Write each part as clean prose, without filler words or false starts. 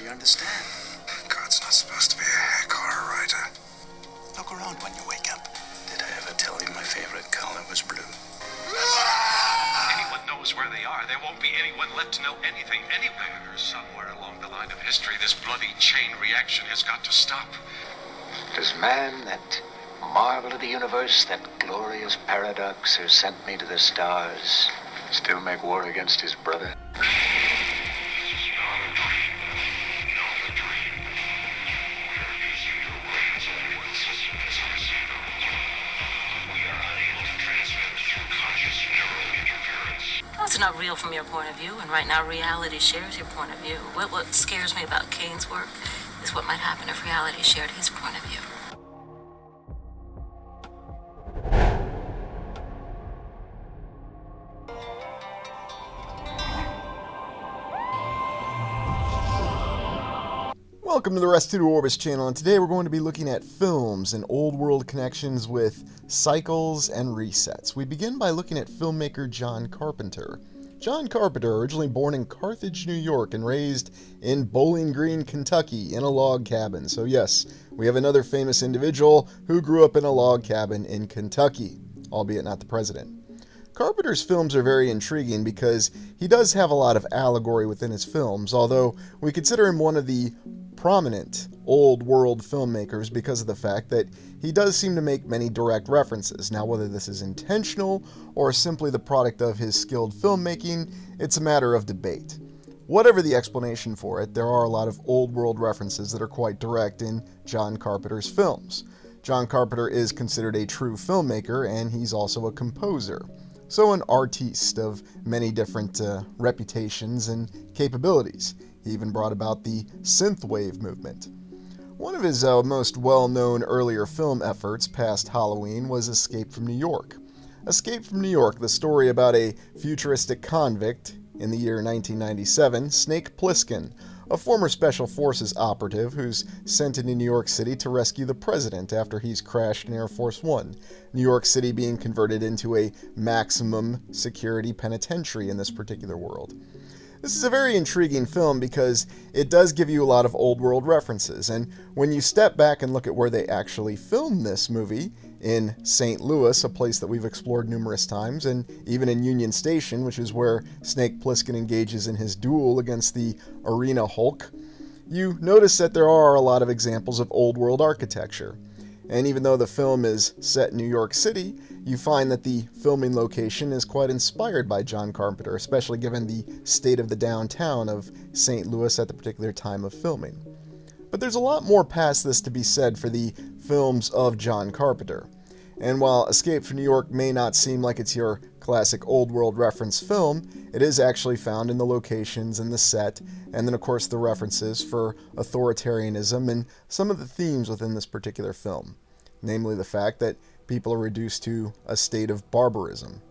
you understand? God's not supposed to be a hack horror writer. Look around when you wake up. Did I ever tell you my favorite color was blue? Anyone knows where they are. There won't be anyone left to know anything anywhere. Somewhere along the line of history, this bloody chain reaction has got to stop. Does man, that marvel of the universe, that glorious paradox who sent me to the stars, still make war against his brother? It's not real from your point of view, and right now reality shares your point of view. What scares me about Kane's work is what might happen if reality shared his point of view. Welcome to the Restituto Orbis channel, and today we're going to be looking at films and old world connections with cycles and resets. We begin by looking at filmmaker John Carpenter. John Carpenter, originally born in Carthage, New York, and raised in Bowling Green, Kentucky, in a log cabin. So yes, we have another famous individual who grew up in a log cabin in Kentucky, albeit not the president. Carpenter's films are very intriguing because he does have a lot of allegory within his films, although we consider him one of the prominent old world filmmakers because of the fact that he does seem to make many direct references. Now, whether this is intentional or simply the product of his skilled filmmaking, it's a matter of debate. Whatever the explanation for it, there are a lot of old world references that are quite direct in John Carpenter's films. John Carpenter is considered a true filmmaker, and he's also a composer. So an artiste of many different reputations and capabilities. He even brought about the synthwave movement. One of his most well-known earlier film efforts past Halloween was Escape from New York. Escape from New York, the story about a futuristic convict in the year 1997, Snake Plissken, a former Special Forces operative who's sent into New York City to rescue the president after he's crashed in Air Force One, New York City being converted into a maximum security penitentiary in this particular world. This is a very intriguing film because it does give you a lot of old world references, and when you step back and look at where they actually filmed this movie, in St. Louis, a place that we've explored numerous times, and even in Union Station, which is where Snake Plissken engages in his duel against the Arena Hulk, you notice that there are a lot of examples of old world architecture. And even though the film is set in New York City, you find that the filming location is quite inspired by John Carpenter, especially given the state of the downtown of St. Louis at the particular time of filming. But there's a lot more past this to be said for the films of John Carpenter. And while Escape from New York may not seem like it's your classic old world reference film, it is actually found in the locations and the set, and then of course the references for authoritarianism and some of the themes within this particular film, namely the fact that people are reduced to a state of barbarism.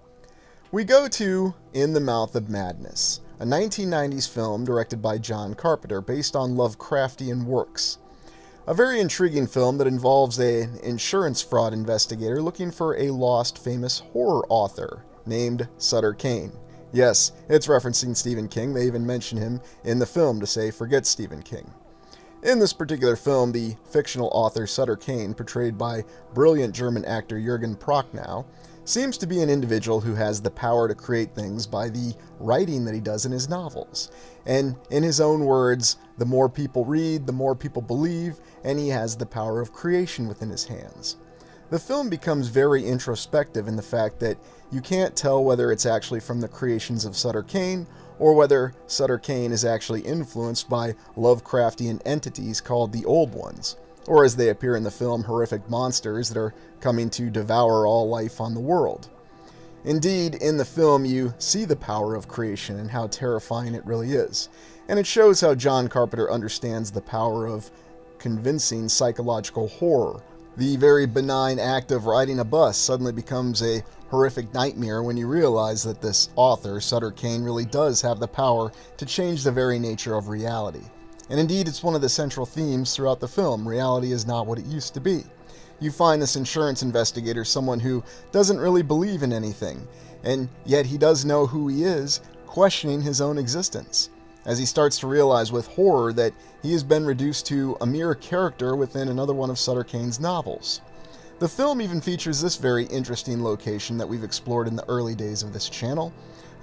We go to In the Mouth of Madness, a 1990s film directed by John Carpenter based on Lovecraftian works. A very intriguing film that involves an insurance fraud investigator looking for a lost famous horror author named Sutter Kane. Yes, it's referencing Stephen King. They even mention him in the film to say, forget Stephen King. In this particular film, the fictional author Sutter Kane, portrayed by brilliant German actor Jürgen Prochnow, seems to be an individual who has the power to create things by the writing that he does in his novels. And in his own words, the more people read, the more people believe, and he has the power of creation within his hands. The film becomes very introspective in the fact that you can't tell whether it's actually from the creations of Sutter Kane or whether Sutter Kane is actually influenced by Lovecraftian entities called the Old Ones, or as they appear in the film, horrific monsters that are coming to devour all life on the world. Indeed, in the film you see the power of creation and how terrifying it really is, and it shows how John Carpenter understands the power of convincing psychological horror. The very benign act of riding a bus suddenly becomes a horrific nightmare when you realize that this author, Sutter Kane, really does have the power to change the very nature of reality. And indeed, it's one of the central themes throughout the film. Reality is not what it used to be. You find this insurance investigator someone who doesn't really believe in anything, and yet he does know who he is, questioning his own existence. as he starts to realize with horror that he has been reduced to a mere character within another one of Sutter Kane's novels. The film even features this very interesting location that we've explored in the early days of this channel,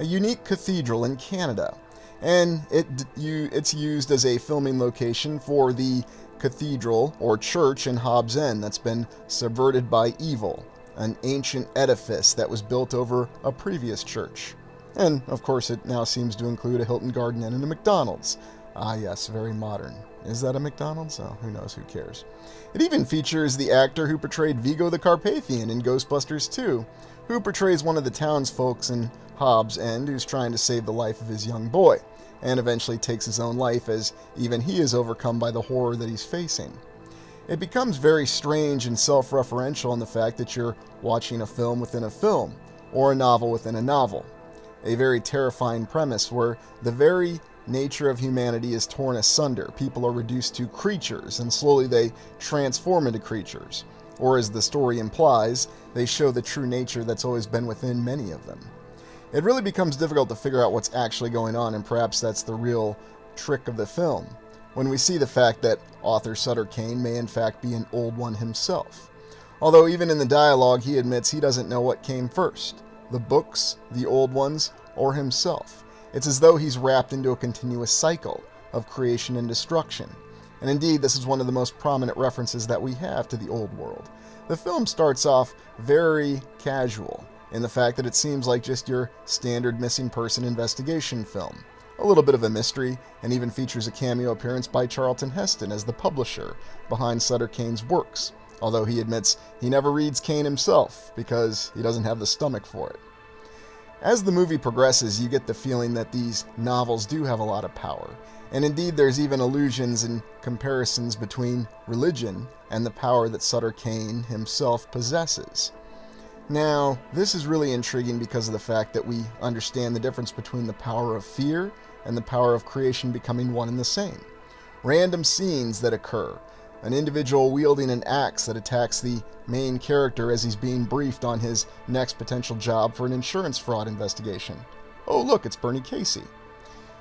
a unique cathedral in Canada, and it's used as a filming location for the cathedral or church in Hobbs End that's been subverted by evil, an ancient edifice that was built over a previous church. And, of course, it now seems to include a Hilton Garden Inn and a McDonald's. Ah, yes, very modern. Is that a McDonald's? Oh, who knows, who cares. It even features the actor who portrayed Vigo the Carpathian in Ghostbusters 2, who portrays one of the townsfolk in Hobbs End who's trying to save the life of his young boy, and eventually takes his own life as even he is overcome by the horror that he's facing. It becomes very strange and self-referential in the fact that you're watching a film within a film, or a novel within a novel. A very terrifying premise where the very nature of humanity is torn asunder. People are reduced to creatures, and slowly they transform into creatures. Or as the story implies, they show the true nature that's always been within many of them. It really becomes difficult to figure out what's actually going on, and perhaps that's the real trick of the film, when we see the fact that author Sutter Kane may in fact be an old one himself. Although even in the dialogue he admits he doesn't know what came first, the books, the old ones, or himself. It's as though he's wrapped into a continuous cycle of creation and destruction. And indeed, this is one of the most prominent references that we have to the old world. The film starts off very casual, in the fact that it seems like just your standard missing person investigation film. A little bit of a mystery, and even features a cameo appearance by Charlton Heston as the publisher behind Sutter Kane's works, although he admits he never reads Kane himself because he doesn't have the stomach for it. As the movie progresses, you get the feeling that these novels do have a lot of power, and indeed there's even allusions and comparisons between religion and the power that Sutter Kane himself possesses. Now, this is really intriguing because of the fact that we understand the difference between the power of fear and the power of creation becoming one and the same. Random scenes that occur, an individual wielding an axe that attacks the main character as he's being briefed on his next potential job for an insurance fraud investigation. Oh look, it's Bernie Casey.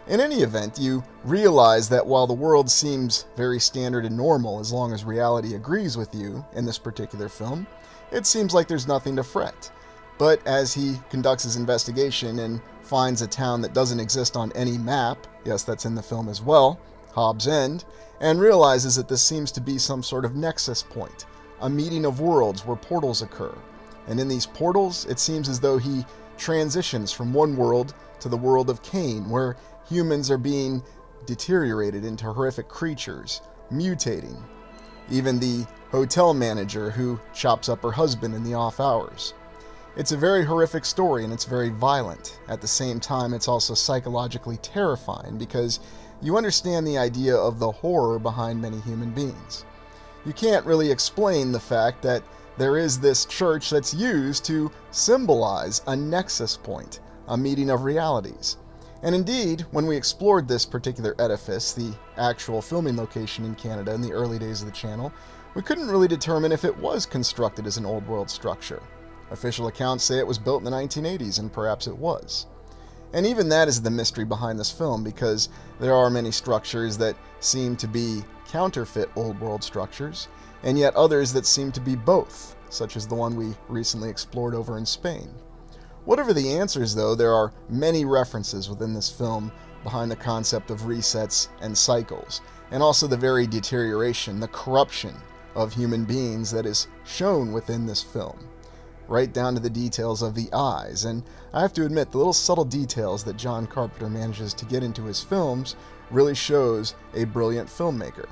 In any event, you realize that while the world seems very standard and normal as long as reality agrees with you in this particular film, it seems like there's nothing to fret. But as he conducts his investigation and finds a town that doesn't exist on any map, yes, that's in the film as well, Hobbs End, and realizes that this seems to be some sort of nexus point, a meeting of worlds where portals occur. And in these portals, it seems as though he transitions from one world to the world of Kane, where humans are being deteriorated into horrific creatures, mutating. Even the hotel manager who chops up her husband in the off hours. It's a very horrific story and it's very violent. At the same time, it's also psychologically terrifying because you understand the idea of the horror behind many human beings. You can't really explain the fact that there is this church that's used to symbolize a nexus point, a meeting of realities. And indeed, when we explored this particular edifice, the actual filming location in Canada in the early days of the channel, we couldn't really determine if it was constructed as an old world structure. Official accounts say it was built in the 1980s, and perhaps it was. And even that is the mystery behind this film, because there are many structures that seem to be counterfeit old world structures, and yet others that seem to be both, such as the one we recently explored over in Spain. Whatever the answers, though, there are many references within this film behind the concept of resets and cycles, and also the very deterioration, the corruption of human beings that is shown within this film, right down to the details of the eyes. And I have to admit, the little subtle details that John Carpenter manages to get into his films really shows a brilliant filmmaker.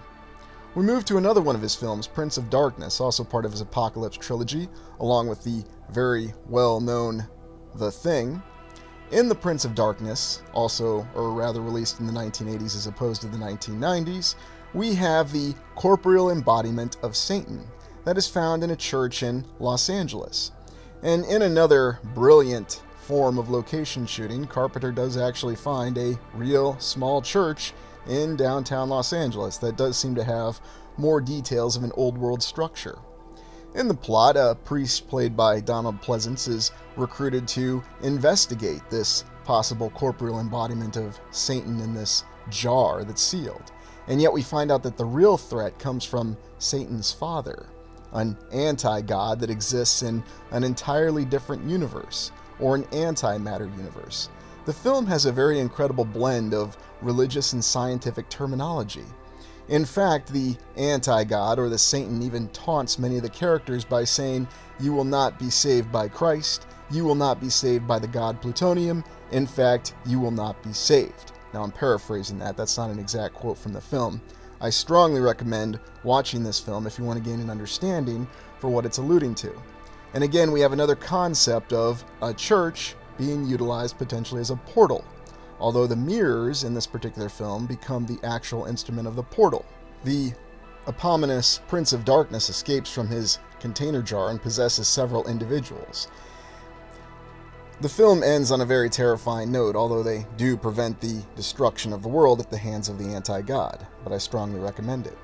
We move to another one of his films, Prince of Darkness, also part of his Apocalypse trilogy, along with the very well-known The Thing. In The Prince of Darkness, also, or rather released in the 1980s as opposed to the 1990s, we have the corporeal embodiment of Satan that is found in a church in Los Angeles. And in another brilliant form of location shooting, Carpenter does actually find a real small church in downtown Los Angeles that does seem to have more details of an old world structure. In the plot, a priest played by Donald Pleasance is recruited to investigate this possible corporeal embodiment of Satan in this jar that's sealed. And yet we find out that the real threat comes from Satan's father, an anti-God that exists in an entirely different universe, or an antimatter universe. The film has a very incredible blend of religious and scientific terminology. In fact, the anti-God, or the Satan, even taunts many of the characters by saying, "You will not be saved by Christ, you will not be saved by the god plutonium, in fact, you will not be saved." Now, I'm paraphrasing that, that's not an exact quote from the film. I strongly recommend watching this film if you want to gain an understanding for what it's alluding to. And again, we have another concept of a church being utilized potentially as a portal, although the mirrors in this particular film become the actual instrument of the portal. The eponymous Prince of Darkness escapes from his container jar and possesses several individuals. The film ends on a very terrifying note, although they do prevent the destruction of the world at the hands of the anti-God, but I strongly recommend it.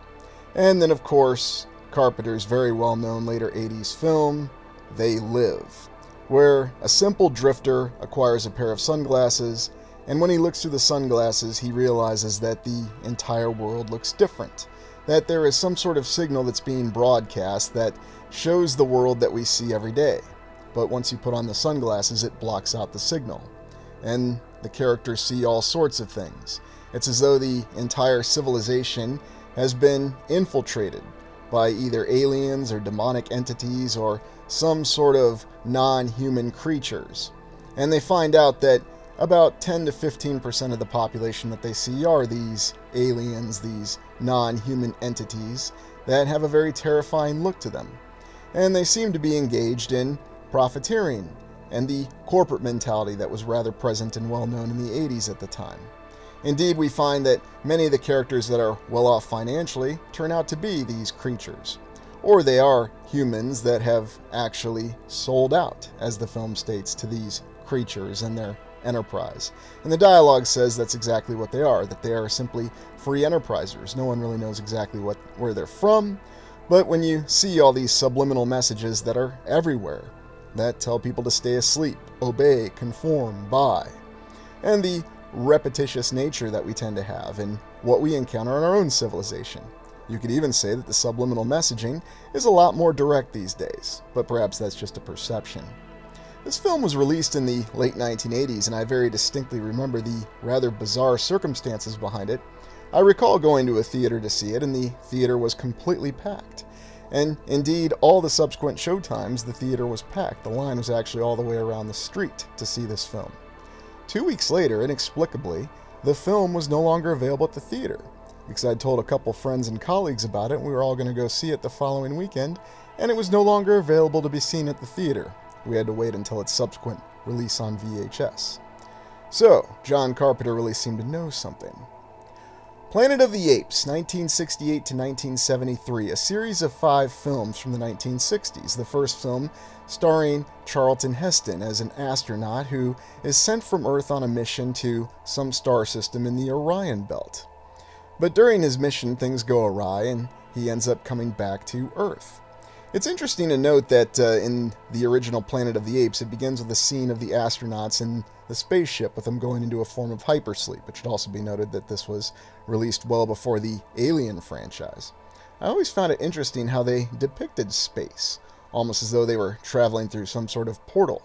And then, of course, Carpenter's very well-known later 80s film, They Live, where a simple drifter acquires a pair of sunglasses, and when he looks through the sunglasses, he realizes that the entire world looks different, that there is some sort of signal that's being broadcast that shows the world that we see every day. But once you put on the sunglasses, it blocks out the signal, and the characters see all sorts of things. It's as though the entire civilization has been infiltrated by either aliens or demonic entities or some sort of non-human creatures. And they find out that about 10 to 15% of the population that they see are these aliens, these non-human entities that have a very terrifying look to them. And they seem to be engaged in profiteering and the corporate mentality that was rather present and well known in the 80s at the time. Indeed, we find that many of the characters that are well off financially turn out to be these creatures, or they are humans that have actually sold out, as the film states, to these creatures and their enterprise. And the dialogue says that's exactly what they are, that they are simply free enterprisers. No one really knows exactly where they're from, but when you see all these subliminal messages that are everywhere, that tell people to stay asleep, obey, conform, buy, and the repetitious nature that we tend to have in what we encounter in our own civilization. You could even say that the subliminal messaging is a lot more direct these days, but perhaps that's just a perception. This film was released in the late 1980s, and I very distinctly remember the rather bizarre circumstances behind it. I recall going to a theater to see it, and the theater was completely packed. And indeed, all the subsequent showtimes, the theater was packed. The line was actually all the way around the street to see this film. 2 weeks later, inexplicably, the film was no longer available at the theater, because I'd told a couple friends and colleagues about it, and we were all going to go see it the following weekend, and it was no longer available to be seen at the theater. We had to wait until its subsequent release on VHS. So, John Carpenter really seemed to know something. Planet of the Apes, 1968 to 1973, a series of 5 films from the 1960s. The first film starring Charlton Heston as an astronaut who is sent from Earth on a mission to some star system in the Orion Belt. But during his mission, things go awry, and he ends up coming back to Earth. It's interesting to note that in the original Planet of the Apes, it begins with a scene of the astronauts in the spaceship with them going into a form of hypersleep. It should also be noted that this was released well before the Alien franchise. I always found it interesting how they depicted space, almost as though they were traveling through some sort of portal.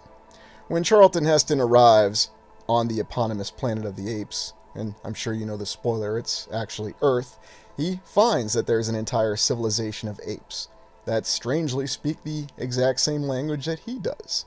When Charlton Heston arrives on the eponymous Planet of the Apes, and I'm sure you know the spoiler, it's actually Earth, he finds that there's an entire civilization of apes that strangely speak the exact same language that he does.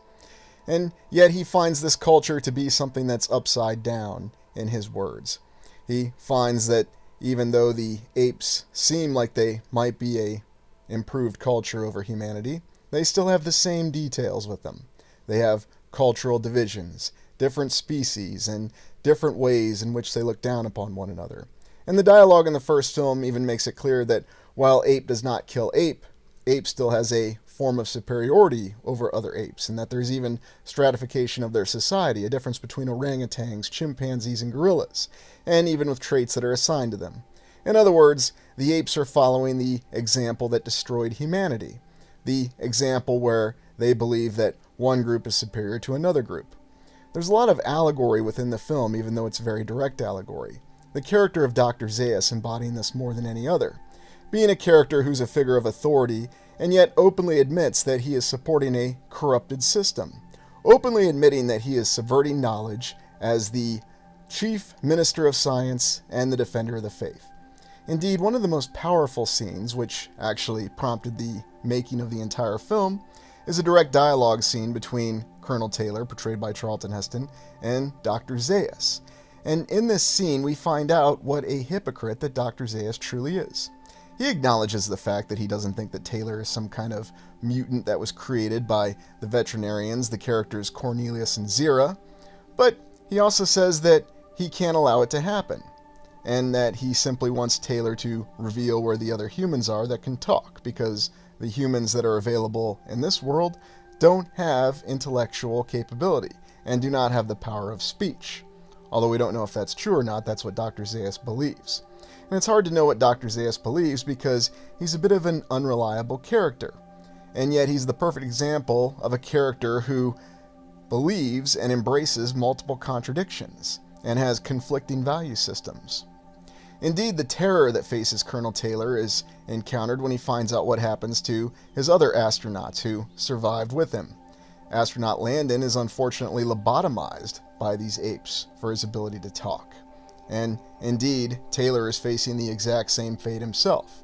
And yet he finds this culture to be something that's upside down, in his words. He finds that even though the apes seem like they might be a improved culture over humanity, they still have the same details with them. They have cultural divisions, different species, and different ways in which they look down upon one another. And the dialogue in the first film even makes it clear that while ape does not kill ape, ape still has a form of superiority over other apes, and that there's even stratification of their society, a difference between orangutans, chimpanzees, and gorillas, and even with traits that are assigned to them. In other words, the apes are following the example that destroyed humanity, the example where they believe that one group is superior to another group. There's a lot of allegory within the film, even though it's very direct allegory. The character of Dr. Zaius embodying this more than any other, being a character who's a figure of authority and yet openly admits that he is supporting a corrupted system, openly admitting that he is subverting knowledge as the chief minister of science and the defender of the faith. Indeed, one of the most powerful scenes, which actually prompted the making of the entire film, is a direct dialogue scene between Colonel Taylor, portrayed by Charlton Heston, and Dr. Zaius. And in this scene, we find out what a hypocrite that Dr. Zaius truly is. He acknowledges the fact that he doesn't think that Taylor is some kind of mutant that was created by the veterinarians, the characters Cornelius and Zira, but he also says that he can't allow it to happen, and that he simply wants Taylor to reveal where the other humans are that can talk, because the humans that are available in this world don't have intellectual capability and do not have the power of speech. Although we don't know if that's true or not, that's what Dr. Zaius believes. And it's hard to know what Dr. Zaius believes because he's a bit of an unreliable character. And yet he's the perfect example of a character who believes and embraces multiple contradictions and has conflicting value systems. Indeed, the terror that faces Colonel Taylor is encountered when he finds out what happens to his other astronauts who survived with him. Astronaut Landon is unfortunately lobotomized by these apes for his ability to talk. And indeed, Taylor is facing the exact same fate himself.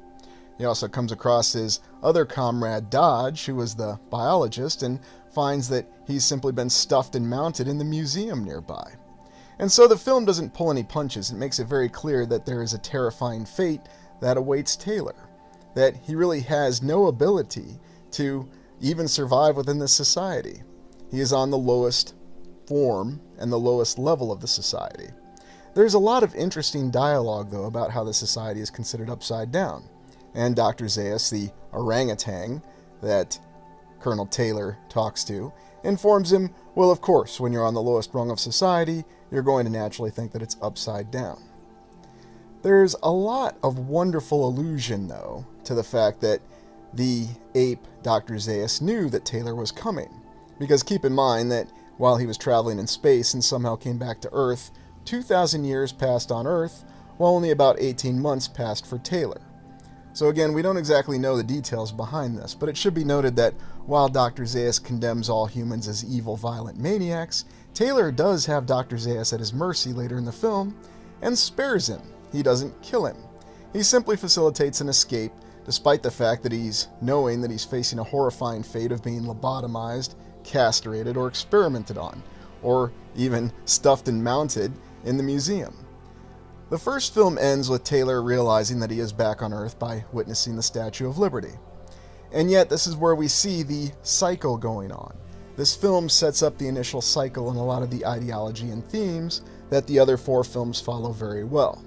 He also comes across his other comrade Dodge, who was the biologist, and finds that he's simply been stuffed and mounted in the museum nearby. And so the film doesn't pull any punches. It makes it very clear that there is a terrifying fate that awaits Taylor, that he really has no ability to even survive within this society. He is on the lowest form and the lowest level of the society. There's a lot of interesting dialogue, though, about how the society is considered upside down. And Dr. Zaius, the orangutan that Colonel Taylor talks to, informs him, well, of course, when you're on the lowest rung of society, you're going to naturally think that it's upside down. There's a lot of wonderful allusion, though, to the fact that the ape, Dr. Zaius, knew that Taylor was coming. Because keep in mind that while he was traveling in space and somehow came back to Earth, 2,000 years passed on Earth, while only about 18 months passed for Taylor. So again, we don't exactly know the details behind this, but it should be noted that while Dr. Zaius condemns all humans as evil, violent maniacs, Taylor does have Dr. Zaius at his mercy later in the film, and spares him. He doesn't kill him. He simply facilitates an escape, despite the fact that he's knowing that he's facing a horrifying fate of being lobotomized, castrated, or experimented on, or even stuffed and mounted in the museum. The first film ends with Taylor realizing that he is back on Earth by witnessing the Statue of Liberty. And yet, this is where we see the cycle going on. This film sets up the initial cycle and a lot of the ideology and themes that the other four films follow very well.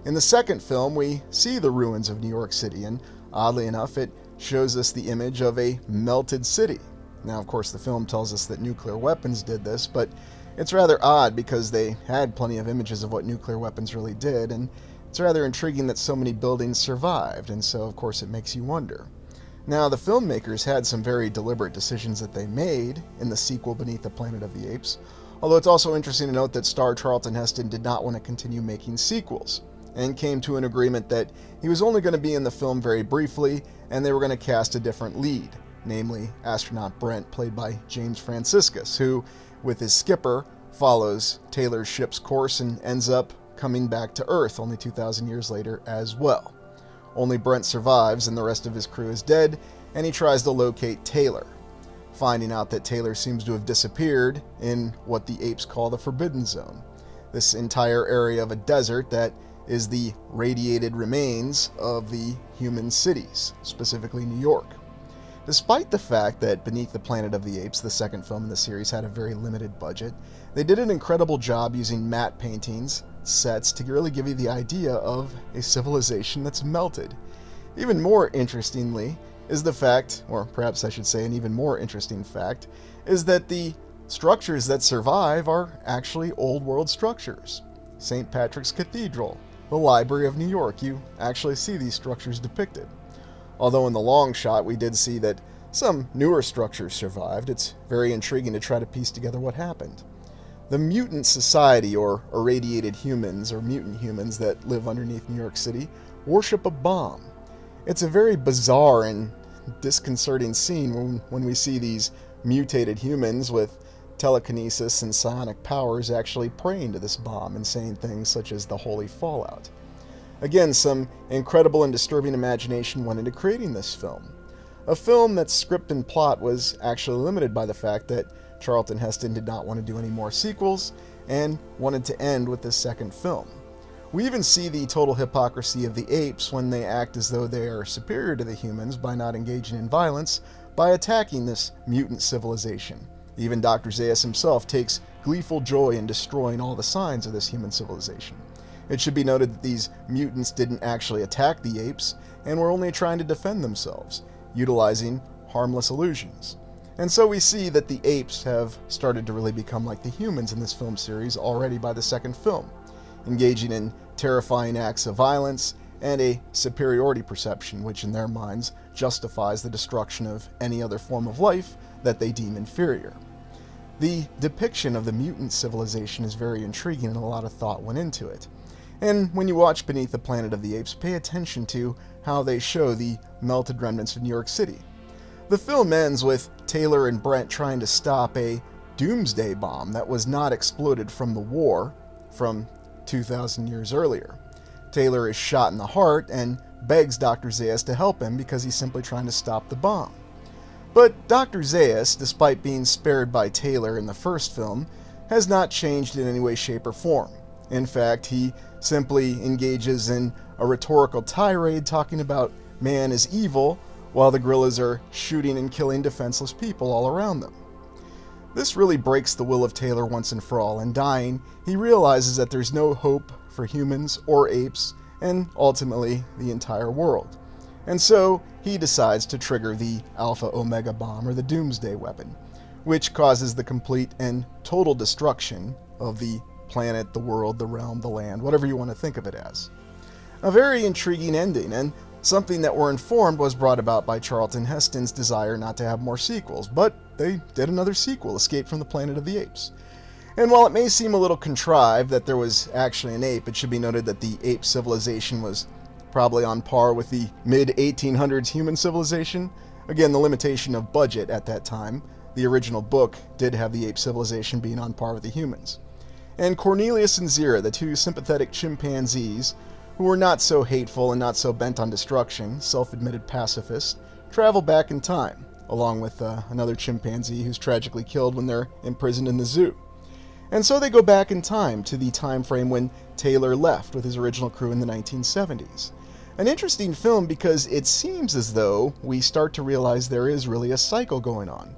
In the second film, we see the ruins of New York City, and oddly enough, it shows us the image of a melted city. Now, of course, the film tells us that nuclear weapons did this, but it's rather odd because they had plenty of images of what nuclear weapons really did, and it's rather intriguing that so many buildings survived, and so, of course, it makes you wonder. Now, the filmmakers had some very deliberate decisions that they made in the sequel Beneath the Planet of the Apes, although it's also interesting to note that star Charlton Heston did not want to continue making sequels, and came to an agreement that he was only going to be in the film very briefly, and they were going to cast a different lead, namely astronaut Brent, played by James Franciscus, who, with his skipper, follows Taylor's ship's course and ends up coming back to Earth only 2,000 years later as well. Only Brent survives and the rest of his crew is dead, and he tries to locate Taylor, finding out that Taylor seems to have disappeared in what the apes call the Forbidden Zone, this entire area of a desert that is the radiated remains of the human cities, specifically New York. Despite the fact that Beneath the Planet of the Apes, the second film in the series, had a very limited budget, they did an incredible job using matte paintings, sets, to really give you the idea of a civilization that's melted. Even more interestingly is the fact, or perhaps I should say an even more interesting fact, is that the structures that survive are actually old world structures. St. Patrick's Cathedral, the Library of New York, you actually see these structures depicted. Although in the long shot we did see that some newer structures survived, it's very intriguing to try to piece together what happened. The mutant society, or irradiated humans, or mutant humans that live underneath New York City, worship a bomb. It's a very bizarre and disconcerting scene when we see these mutated humans with telekinesis and psionic powers actually praying to this bomb and saying things such as the holy fallout. Again, some incredible and disturbing imagination went into creating this film. A film that's script and plot was actually limited by the fact that Charlton Heston did not want to do any more sequels and wanted to end with this second film. We even see the total hypocrisy of the apes when they act as though they are superior to the humans by not engaging in violence by attacking this mutant civilization. Even Dr. Zaius himself takes gleeful joy in destroying all the signs of this human civilization. It should be noted that these mutants didn't actually attack the apes and were only trying to defend themselves, utilizing harmless illusions. And so we see that the apes have started to really become like the humans in this film series already by the second film, engaging in terrifying acts of violence and a superiority perception, which in their minds justifies the destruction of any other form of life that they deem inferior. The depiction of the mutant civilization is very intriguing and a lot of thought went into it. And when you watch Beneath the Planet of the Apes, pay attention to how they show the melted remnants of New York City. The film ends with Taylor and Brent trying to stop a doomsday bomb that was not exploded from the war from 2,000 years earlier. Taylor is shot in the heart and begs Dr. Zaius to help him because he's simply trying to stop the bomb. But Dr. Zaius, despite being spared by Taylor in the first film, has not changed in any way, shape, or form. In fact, he simply engages in a rhetorical tirade talking about man is evil, while the gorillas are shooting and killing defenseless people all around them. This really breaks the will of Taylor once and for all, and dying, he realizes that there's no hope for humans or apes, and ultimately the entire world. And so he decides to trigger the Alpha Omega bomb, or the Doomsday weapon, which causes the complete and total destruction of the planet, the world, the realm, the land, whatever you want to think of it as. A very intriguing ending, and something that we're informed was brought about by Charlton Heston's desire not to have more sequels, but they did another sequel, Escape from the Planet of the Apes. And while it may seem a little contrived that there was actually an ape, it should be noted that the ape civilization was probably on par with the mid-1800s human civilization. Again, the limitation of budget at that time. The original book did have the ape civilization being on par with the humans. And Cornelius and Zira, the two sympathetic chimpanzees, who were not so hateful and not so bent on destruction, self-admitted pacifists, travel back in time, along with another chimpanzee who's tragically killed when they're imprisoned in the zoo. And so they go back in time to the time frame when Taylor left with his original crew in the 1970s. An interesting film because it seems as though we start to realize there is really a cycle going on.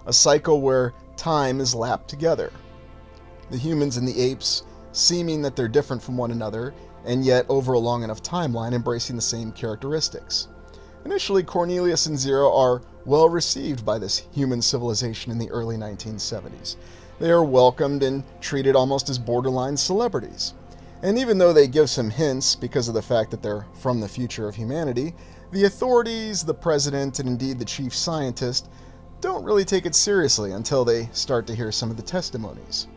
A cycle where time is lapped together. The humans and the apes seeming that they're different from one another, and yet over a long enough timeline embracing the same characteristics. Initially, Cornelius and Zira are well received by this human civilization in the early 1970s. They are welcomed and treated almost as borderline celebrities. And even though they give some hints because of the fact that they're from the future of humanity, the authorities, the president, and indeed the chief scientist don't really take it seriously until they start to hear some of the testimonies.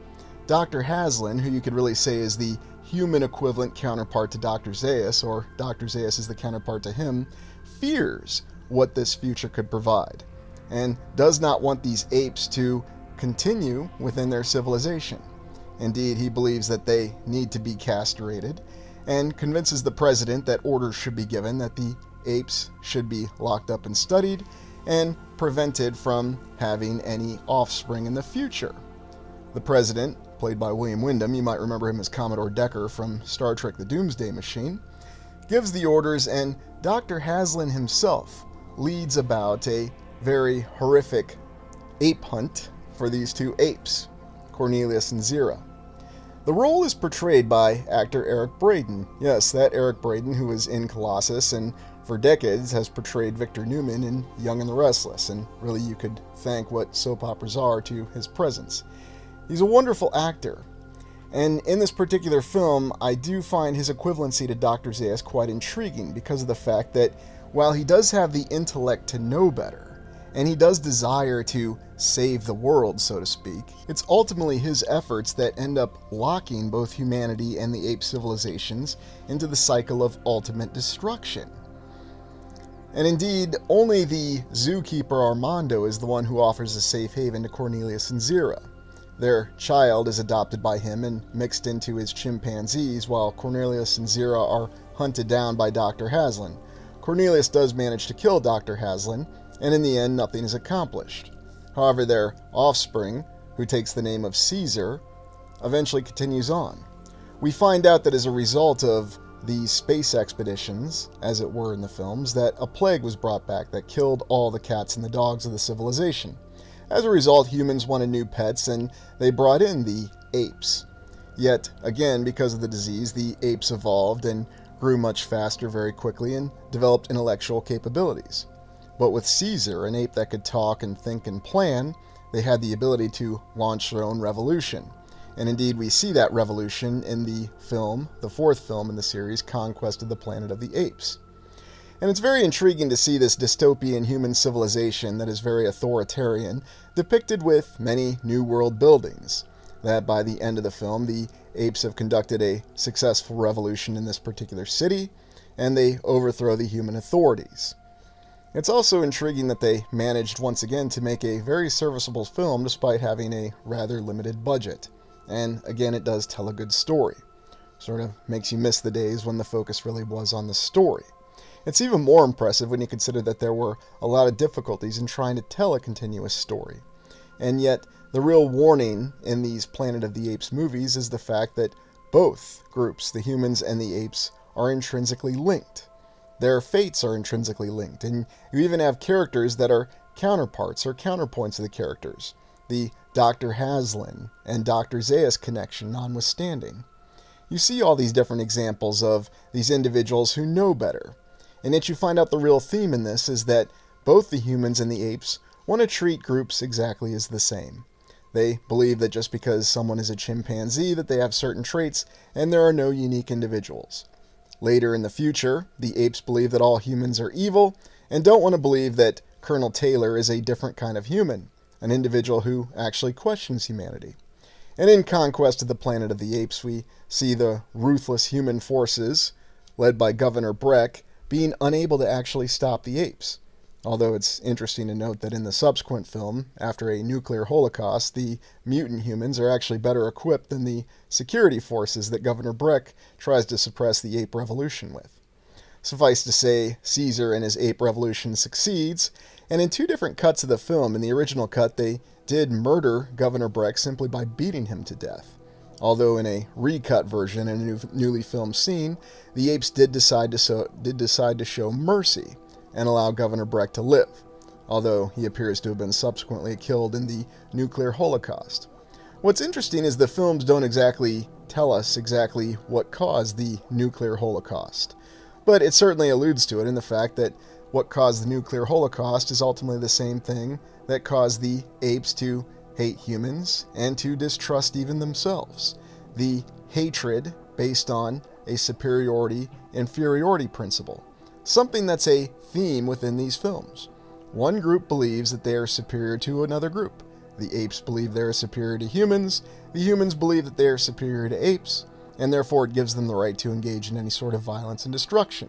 Dr. Haslin, who you could really say is the human equivalent counterpart to Dr. Zaius, or Dr. Zaius is the counterpart to him, fears what this future could provide, and does not want these apes to continue within their civilization. Indeed, he believes that they need to be castrated, and convinces the president that orders should be given that the apes should be locked up and studied, and prevented from having any offspring in the future. The president, played by William Wyndham, you might remember him as Commodore Decker from Star Trek The Doomsday Machine, gives the orders, and Dr. Haslin himself leads about a very horrific ape hunt for these two apes, Cornelius and Zira. The role is portrayed by actor Eric Braeden. Yes, that Eric Braeden who was in Colossus and for decades has portrayed Victor Newman in Young and the Restless, and really you could thank what soap operas are to his presence. He's a wonderful actor, and in this particular film, I do find his equivalency to Dr. Zaius quite intriguing because of the fact that while he does have the intellect to know better, and he does desire to save the world, so to speak. It's ultimately his efforts that end up locking both humanity and the ape civilizations into the cycle of ultimate destruction. And indeed, only the zookeeper Armando is the one who offers a safe haven to Cornelius and Zira. Their child is adopted by him and mixed into his chimpanzees, while Cornelius and Zira are hunted down by Dr. Haslin. Cornelius does manage to kill Dr. Haslin, and in the end, nothing is accomplished. However, their offspring, who takes the name of Caesar, eventually continues on. We find out that as a result of these space expeditions, as it were in the films, that a plague was brought back that killed all the cats and the dogs of the civilization. As a result, humans wanted new pets, and they brought in the apes. Yet, again, because of the disease, the apes evolved and grew much faster very quickly and developed intellectual capabilities. But with Caesar, an ape that could talk and think and plan, they had the ability to launch their own revolution. And indeed, we see that revolution in the film, the fourth film in the series, Conquest of the Planet of the Apes. And it's very intriguing to see this dystopian human civilization that is very authoritarian, depicted with many New World buildings. That by the end of the film, the apes have conducted a successful revolution in this particular city, and they overthrow the human authorities. It's also intriguing that they managed once again to make a very serviceable film despite having a rather limited budget. And again, it does tell a good story. Sort of makes you miss the days when the focus really was on the story. It's even more impressive when you consider that there were a lot of difficulties in trying to tell a continuous story. And yet, the real warning in these Planet of the Apes movies is the fact that both groups, the humans and the apes, are intrinsically linked. Their fates are intrinsically linked, and you even have characters that are counterparts or counterpoints of the characters. The Dr. Haslin and Dr. Zaius connection notwithstanding. You see all these different examples of these individuals who know better. And yet you find out the real theme in this is that both the humans and the apes want to treat groups exactly as the same. They believe that just because someone is a chimpanzee that they have certain traits and there are no unique individuals. Later in the future, the apes believe that all humans are evil and don't want to believe that Colonel Taylor is a different kind of human, an individual who actually questions humanity. And in Conquest of the Planet of the Apes, we see the ruthless human forces, led by Governor Breck, being unable to actually stop the apes. Although it's interesting to note that in the subsequent film, after a nuclear holocaust, the mutant humans are actually better equipped than the security forces that Governor Breck tries to suppress the ape revolution with. Suffice to say, Caesar and his ape revolution succeeds, and in two different cuts of the film, in the original cut, they did murder Governor Breck simply by beating him to death. Although in a recut version, in a newly filmed scene, the apes did decide to show mercy and allow Governor Breck to live, although he appears to have been subsequently killed in the nuclear holocaust. What's interesting is the films don't exactly tell us exactly what caused the nuclear holocaust, but it certainly alludes to it in the fact that what caused the nuclear holocaust is ultimately the same thing that caused the apes to hate humans and to distrust even themselves. The hatred based on a superiority-inferiority principle. Something that's a theme within these films. One group believes that they are superior to another group. The apes believe they are superior to humans. The humans believe that they are superior to apes, and therefore it gives them the right to engage in any sort of violence and destruction.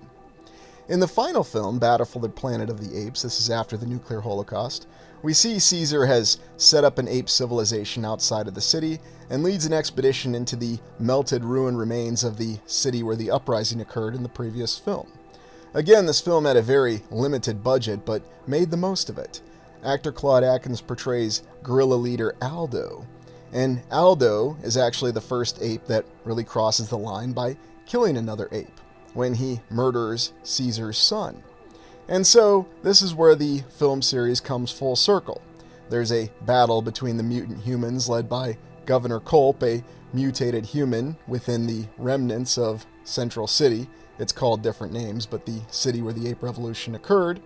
In the final film, Battle for the Planet of the Apes, this is after the nuclear holocaust, we see Caesar has set up an ape civilization outside of the city and leads an expedition into the melted ruined remains of the city where the uprising occurred in the previous film. Again, this film had a very limited budget, but made the most of it. Actor Claude Atkins portrays guerrilla leader Aldo, and Aldo is actually the first ape that really crosses the line by killing another ape, when he murders Caesar's son. And so, this is where the film series comes full circle. There's a battle between the mutant humans led by Governor Culp, a mutated human within the remnants of Central City. It's called different names, but the city where the ape revolution occurred.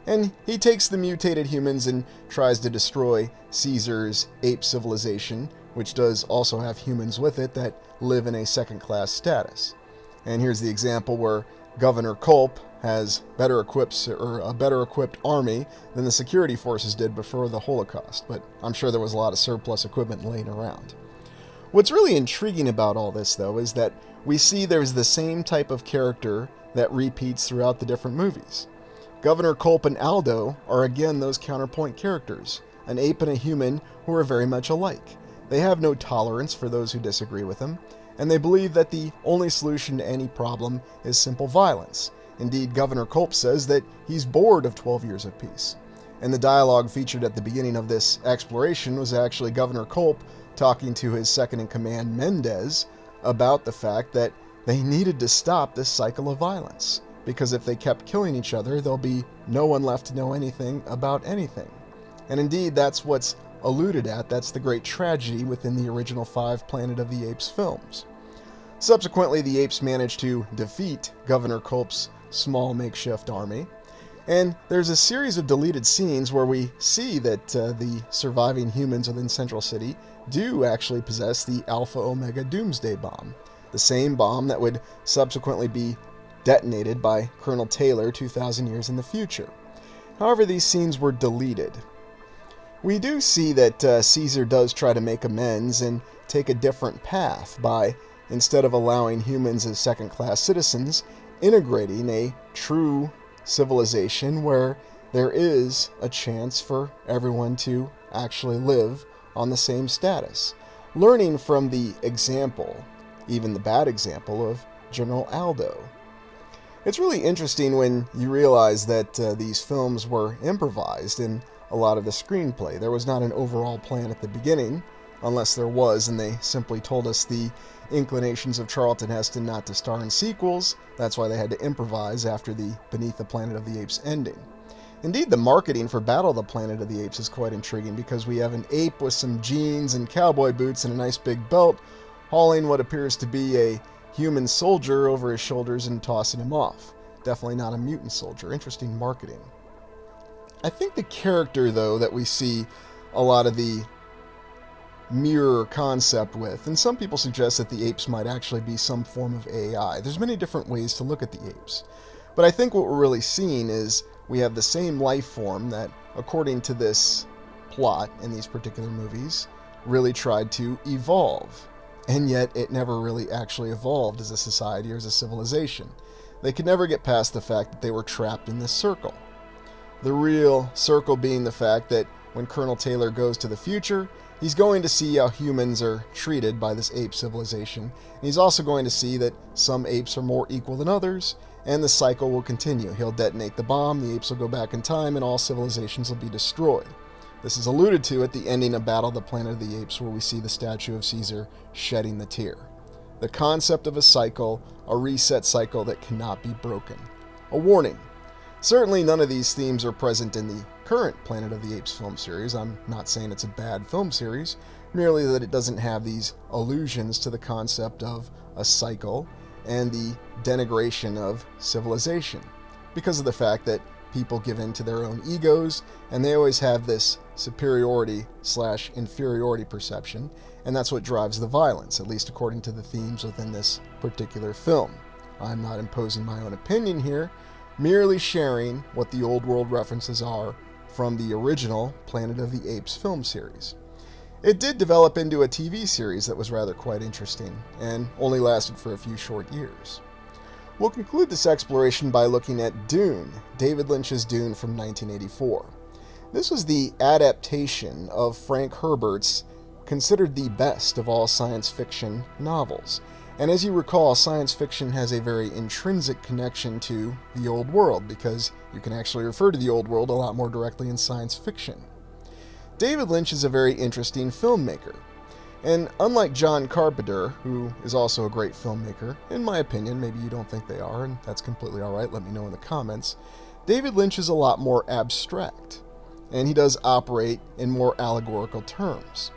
And he takes the mutated humans and tries to destroy Caesar's ape civilization, which does also have humans with it that live in a second-class status. And here's the example where Governor Culp has better equipped or a better equipped army than the security forces did before the Holocaust, but I'm sure there was a lot of surplus equipment laying around. What's really intriguing about all this, though, is that we see there's the same type of character that repeats throughout the different movies. Governor Culp and Aldo are again those counterpoint characters, an ape and a human who are very much alike. They have no tolerance for those who disagree with them, and they believe that the only solution to any problem is simple violence. Indeed, Governor Culp says that he's bored of 12 Years of Peace. And the dialogue featured at the beginning of this exploration was actually Governor Culp talking to his second-in-command, Mendez, about the fact that they needed to stop this cycle of violence, because if they kept killing each other, there'll be no one left to know anything about anything. And indeed, that's what's alluded at. That's the great tragedy within the original 5 Planet of the Apes films. Subsequently, the apes managed to defeat Governor Culp's small makeshift army, and there's a series of deleted scenes where we see that the surviving humans within Central City do actually possess the Alpha Omega Doomsday Bomb, the same bomb that would subsequently be detonated by Colonel Taylor 2,000 years in the future. However, these scenes were deleted. We do see that Caesar does try to make amends and take a different path by, instead of allowing humans as second-class citizens, integrating a true civilization where there is a chance for everyone to actually live on the same status, learning from the example, even the bad example, of General Aldo. It's really interesting when you realize that these films were improvised in a lot of the screenplay. There was not an overall plan at the beginning, unless there was, and they simply told us the inclinations of Charlton Heston not to star in sequels. That's why they had to improvise after the Beneath the Planet of the Apes ending. Indeed, the marketing for Battle of the Planet of the Apes is quite intriguing, because we have an ape with some jeans and cowboy boots and a nice big belt hauling what appears to be a human soldier over his shoulders and tossing him off. Definitely not a mutant soldier. Interesting marketing. I think the character, though, that we see a lot of the mirror concept with, and some people suggest that the apes might actually be some form of AI. There's many different ways to look at the apes. But I think what we're really seeing is we have the same life form that, according to this plot in these particular movies, really tried to evolve. And yet it never really actually evolved as a society or as a civilization. They could never get past the fact that they were trapped in this circle. The real circle being the fact that when Colonel Taylor goes to the future, he's going to see how humans are treated by this ape civilization. And he's also going to see that some apes are more equal than others, and the cycle will continue. He'll detonate the bomb, the apes will go back in time, and all civilizations will be destroyed. This is alluded to at the ending of Battle of the Planet of the Apes, where we see the statue of Caesar shedding the tear. The concept of a cycle, a reset cycle that cannot be broken. A warning. Certainly none of these themes are present in the current Planet of the Apes film series. I'm not saying it's a bad film series, merely that it doesn't have these allusions to the concept of a cycle and the denigration of civilization, because of the fact that people give in to their own egos, and they always have this superiority/inferiority perception, and that's what drives the violence, at least according to the themes within this particular film. I'm not imposing my own opinion here, merely sharing what the old world references are from the original Planet of the Apes film series. It did develop into a TV series that was rather quite interesting, and only lasted for a few short years. We'll conclude this exploration by looking at Dune, David Lynch's Dune from 1984. This was the adaptation of Frank Herbert's considered the best of all science fiction novels. And as you recall, science fiction has a very intrinsic connection to the old world, because you can actually refer to the old world a lot more directly in science fiction. David Lynch is a very interesting filmmaker. And unlike John Carpenter, who is also a great filmmaker, in my opinion, maybe you don't think they are, and that's completely alright, let me know in the comments, David Lynch is a lot more abstract, and he does operate in more allegorical terms.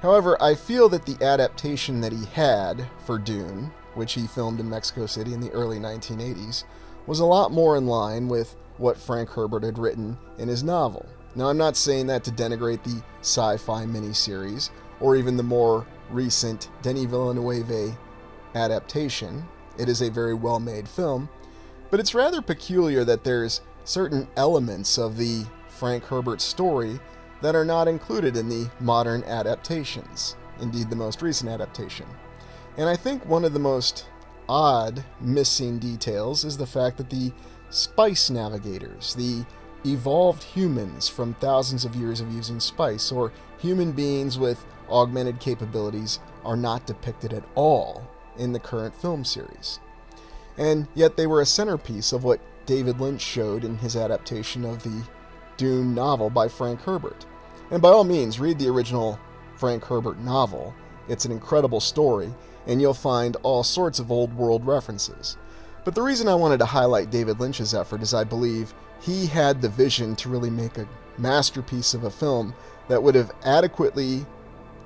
However, I feel that the adaptation that he had for Dune, which he filmed in Mexico City in the early 1980s, was a lot more in line with what Frank Herbert had written in his novel. Now, I'm not saying that to denigrate the sci-fi miniseries, or even the more recent Denis Villeneuve adaptation. It is a very well-made film, But it's rather peculiar that there's certain elements of the Frank Herbert story that are not included in the modern adaptations, indeed the most recent adaptation. And I think one of the most odd missing details is the fact that the spice navigators, the evolved humans from thousands of years of using spice, or human beings with augmented capabilities, are not depicted at all in the current film series. And yet they were a centerpiece of what David Lynch showed in his adaptation of the Dune novel by Frank Herbert. And by all means, read the original Frank Herbert novel. It's an incredible story, and you'll find all sorts of old world references. But the reason I wanted to highlight David Lynch's effort is I believe he had the vision to really make a masterpiece of a film that would have adequately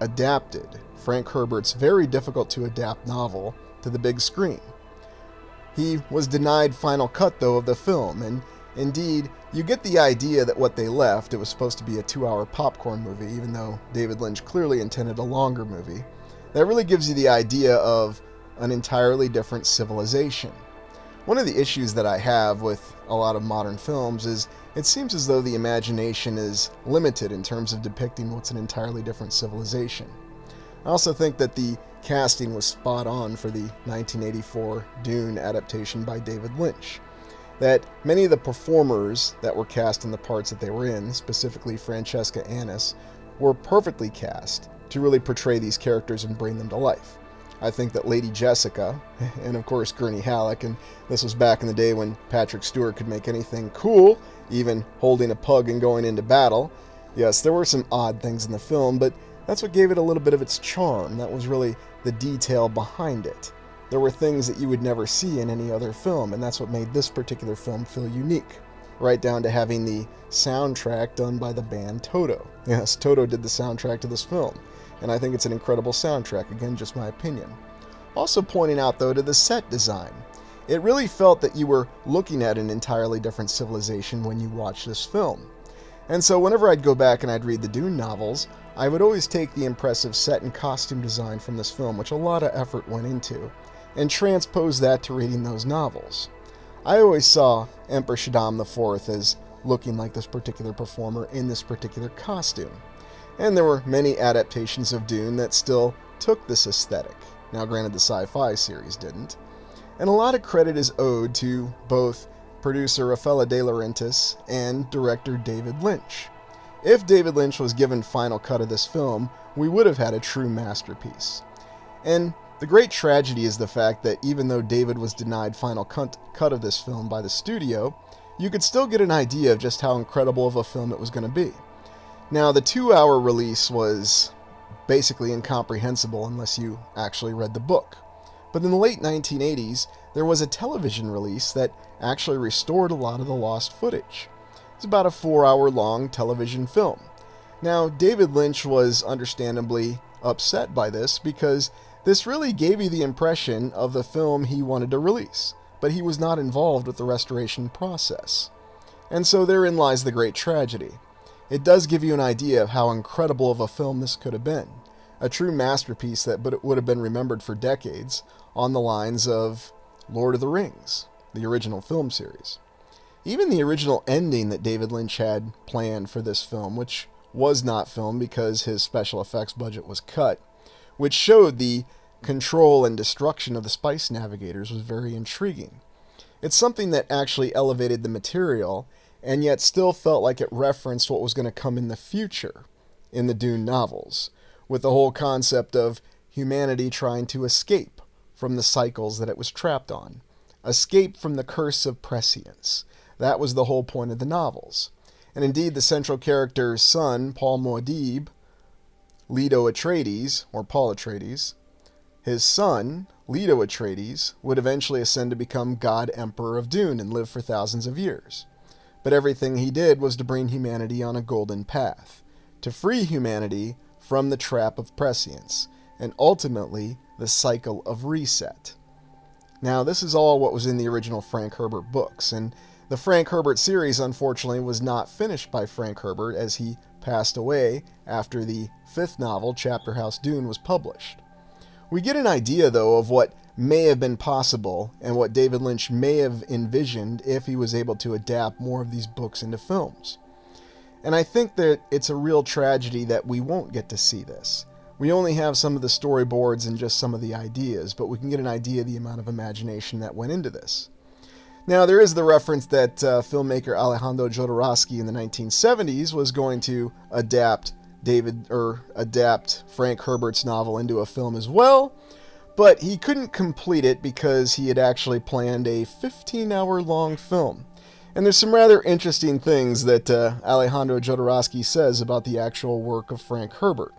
adapted Frank Herbert's very difficult to adapt novel to the big screen. He was denied final cut, though, of the film, and indeed, you get the idea that what they left, it was supposed to be a 2-hour popcorn movie, even though David Lynch clearly intended a longer movie. That really gives you the idea of an entirely different civilization. One of the issues that I have with a lot of modern films is it seems as though the imagination is limited in terms of depicting what's an entirely different civilization. I also think that the casting was spot on for the 1984 Dune adaptation by David Lynch. That many of the performers that were cast in the parts that they were in, specifically Francesca Annis, were perfectly cast to really portray these characters and bring them to life. I think that Lady Jessica, and of course Gurney Halleck, and this was back in the day when Patrick Stewart could make anything cool, even holding a pug and going into battle. Yes, there were some odd things in the film, but that's what gave it a little bit of its charm. That was really the detail behind it. There were things that you would never see in any other film, and that's what made this particular film feel unique. Right down to having the soundtrack done by the band Toto. Yes, Toto did the soundtrack to this film, and I think it's an incredible soundtrack, again, just my opinion. Also pointing out, though, to the set design. It really felt that you were looking at an entirely different civilization when you watched this film. And so whenever I'd go back and I'd read the Dune novels, I would always take the impressive set and costume design from this film, which a lot of effort went into, and transpose that to reading those novels. I always saw Emperor Shaddam IV as looking like this particular performer in this particular costume. And there were many adaptations of Dune that still took this aesthetic. Now granted, the sci-fi series didn't. And a lot of credit is owed to both producer Rafaela de Laurentiis and director David Lynch. If David Lynch was given final cut of this film, we would have had a true masterpiece. And the great tragedy is the fact that even though David was denied final cut of this film by the studio, you could still get an idea of just how incredible of a film it was going to be. Now, the 2-hour release was basically incomprehensible unless you actually read the book. But in the late 1980s, there was a television release that actually restored a lot of the lost footage. It's about a 4-hour long television film. Now, David Lynch was understandably upset by this because this really gave you the impression of the film he wanted to release, but he was not involved with the restoration process. And so therein lies the great tragedy. It does give you an idea of how incredible of a film this could have been. A true masterpiece that would have been remembered for decades, on the lines of Lord of the Rings, the original film series. Even the original ending that David Lynch had planned for this film, which was not filmed because his special effects budget was cut, which showed the control and destruction of the Spice Navigators, was very intriguing. It's something that actually elevated the material, and yet still felt like it referenced what was going to come in the future in the Dune novels, with the whole concept of humanity trying to escape from the cycles that it was trapped on. Escape from the curse of prescience. That was the whole point of the novels. And indeed, the central character's son, Paul Muad'Dib, Leto Atreides, or Paul Atreides, his son, Leto Atreides, would eventually ascend to become God Emperor of Dune and live for thousands of years. But everything he did was to bring humanity on a golden path, to free humanity from the trap of prescience, and ultimately the cycle of reset. Now, this is all what was in the original Frank Herbert books, and the Frank Herbert series, unfortunately, was not finished by Frank Herbert as he passed away after the 5th novel, Chapter House Dune, was published. We get an idea, though, of what may have been possible and what David Lynch may have envisioned if he was able to adapt more of these books into films. And I think that it's a real tragedy that we won't get to see this. We only have some of the storyboards and just some of the ideas, but we can get an idea of the amount of imagination that went into this. Now, there is the reference that filmmaker Alejandro Jodorowsky in the 1970s was going to adapt Frank Herbert's novel into a film as well, but he couldn't complete it because he had actually planned a 15-hour-long film. And there's some rather interesting things that Alejandro Jodorowsky says about the actual work of Frank Herbert.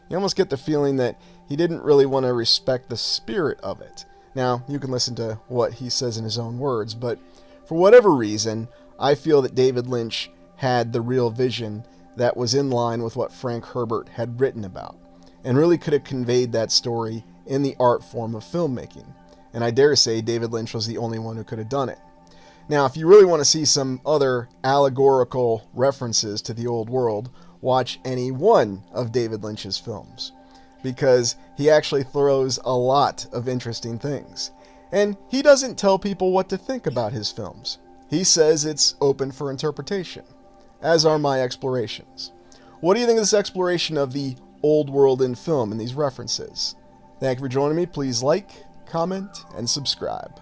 You almost get the feeling that he didn't really want to respect the spirit of it. Now, you can listen to what he says in his own words, but for whatever reason, I feel that David Lynch had the real vision that was in line with what Frank Herbert had written about, and really could have conveyed that story in the art form of filmmaking. And I dare say David Lynch was the only one who could have done it. Now, if you really want to see some other allegorical references to the old world, watch any one of David Lynch's films, because he actually throws a lot of interesting things. And he doesn't tell people what to think about his films. He says it's open for interpretation, as are my explorations. What do you think of this exploration of the old world in film and these references? Thank you for joining me. Please like, comment, and subscribe.